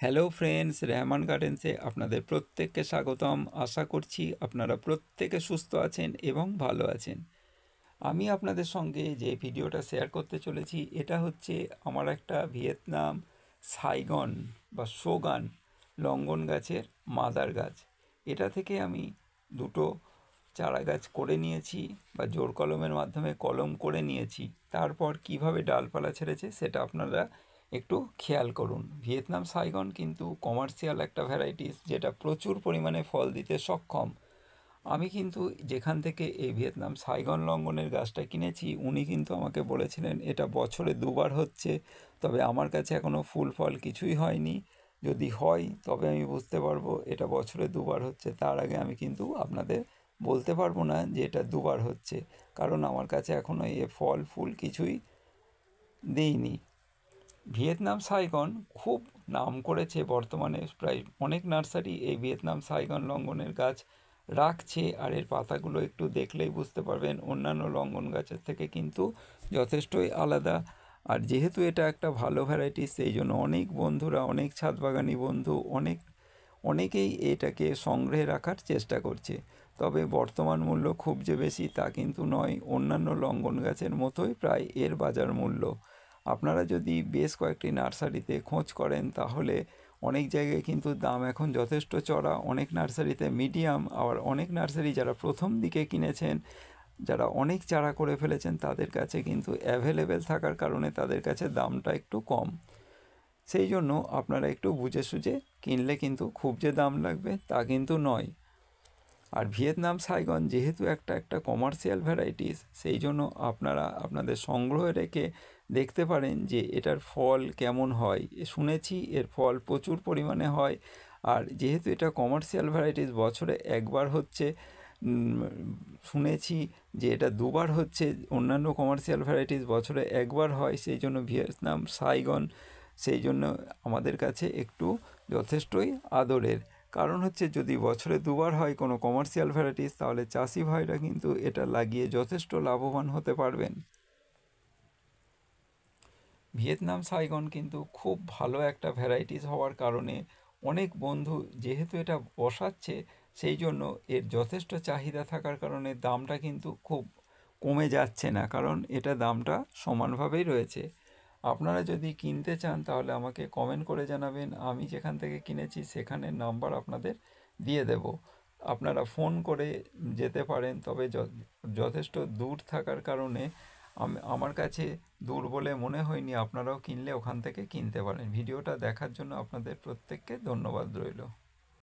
Hello friends, Rehman গার্ডেন্সে আপনাদের প্রত্যেককে স্বাগতম। আশা করছি আপনারা প্রত্যেকে সুস্থ আছেন এবং ভালো আছেন। আমি আপনাদের সঙ্গে যে ভিডিওটা শেয়ার করতে চলেছি এটা হচ্ছে আমার একটা ভিয়েতনাম সাইগন বা শোগান লঙ্ঘন গাছের মাদার গাছ। এটা থেকে আমি দুটো চারা গাছ করে নিয়েছি বা জোর কলমের মাধ্যমে কলম করে নিয়েছি। তারপর কিভাবে ডালপালা ছেড়েছে সেটা আপনারা একটু খেয়াল করুন। ভিয়েতনাম সাইগন কিন্তু কমার্শিয়াল একটা ভ্যারাইটিস যেটা প্রচুর পরিমাণে ফল দিতে সক্ষম। আমি কিন্তু যেখান থেকে এই ভিয়েতনাম সাইগন লঙ্ঘনের গাছটা কিনেছি উনি কিন্তু আমাকে বলেছিলেন এটা বছরে দুবার হচ্ছে, তবে আমার কাছে এখনও ফুল ফল কিছুই হয়নি। যদি হয় তবে আমি বুঝতে পারবো এটা বছরে দুবার হচ্ছে, তার আগে আমি কিন্তু আপনাদের বলতে পারবো না যে এটা দুবার হচ্ছে, কারণ আমার কাছে এখনও এ ফল ফুল কিছুই দেয়নি। ভিয়েতনাম সাইগন খুব নাম করেছে, বর্তমানে প্রায় অনেক নার্সারি এই ভিয়েতনাম সাইগন লঙ্ঘনের গাছ রাখছে। আর এর পাতাগুলো একটু দেখলেই বুঝতে পারবেন অন্যান্য লঙ্ঘন গাছের থেকে কিন্তু যথেষ্টই আলাদা। আর যেহেতু এটা একটা ভালো ভ্যারাইটি, সেই জন্য অনেক বন্ধুরা, অনেক ছাদবাগানি বন্ধু, অনেকেই এটাকে সংগ্রহে রাখার চেষ্টা করছে। তবে বর্তমান মূল্য খুব যে বেশি তা কিন্তু নয়, অন্যান্য লঙ্ঘন গাছের মতোই প্রায় এর বাজার মূল্য। আপনারা যদি বেশ কয়েকটি নার্সারিতে খোঁজ করেন তাহলে অনেক জায়গায় কিন্তু দাম এখন যথেষ্ট চড়া, অনেক নার্সারিতে মিডিয়াম, আবার অনেক নার্সারি যারা প্রথম দিকে কিনেছেন, যারা অনেক চারা করে ফেলেছেন, তাদের কাছে কিন্তু অ্যাভেলেবেল থাকার কারণে তাদের কাছে দামটা একটু কম। সেই জন্য আপনারা একটু বুঝে সুঝে কিনলে কিন্তু খুব যে দাম লাগবে তা কিন্তু নয়। আর ভিয়েতনাম সাইগন যেহেতু একটা কমার্শিয়াল ভ্যারাইটিস, সেই জন্য আপনারা আপনাদের সংগ্রহে রেখে দেখতে পারেন যে এটার ফল কেমন হয়। শুনেছি এর ফল প্রচুর পরিমাণে হয়। আর যেহেতু এটা কমার্শিয়াল ভ্যারাইটিস বছরে একবার হচ্ছে, শুনেছি যে এটা দুবার হচ্ছে, অন্যান্য কমার্শিয়াল ভ্যারাইটিস বছরে একবার হয়, সেই জন্য ভিয়েতনাম সাইগন সেই জন্য আমাদের কাছে একটু যথেষ্টই আদরের। কারণ হচ্ছে যদি বছরে দুবার হয় কোনো কমার্শিয়াল ভ্যারাইটিস, তাহলে চাষি ভাইরা কিন্তু এটা লাগিয়ে যথেষ্ট লাভবান হতে পারবেন। ভিয়েতনাম সাইগন কিন্তু খুব ভালো একটা ভ্যারাইটিস হওয়ার কারণে অনেক বন্ধু যেহেতু এটা বসাচ্ছে, সেই জন্য এর যথেষ্ট চাহিদা থাকার কারণে দামটা কিন্তু খুব কমে যাচ্ছে না, কারণ এটা দামটা সমানভাবেই রয়েছে। আপনারা যদি কিনতে চান তাহলে আমাকে কমেন্ট করে জানাবেন, আমি যেখান থেকে কিনেছি সেখানের নাম্বার আপনাদের দিয়ে দেব। আপনারা ফোন করে যেতে পারেন, তবে যথেষ্ট দূর থাকার কারণে আমার কাছে দূর বলে মনে হয়নি। আপনারাও কিনলে ওখান থেকে কিনতে পারেন। ভিডিওটা দেখার জন্য আপনাদের প্রত্যেককে ধন্যবাদ রইল।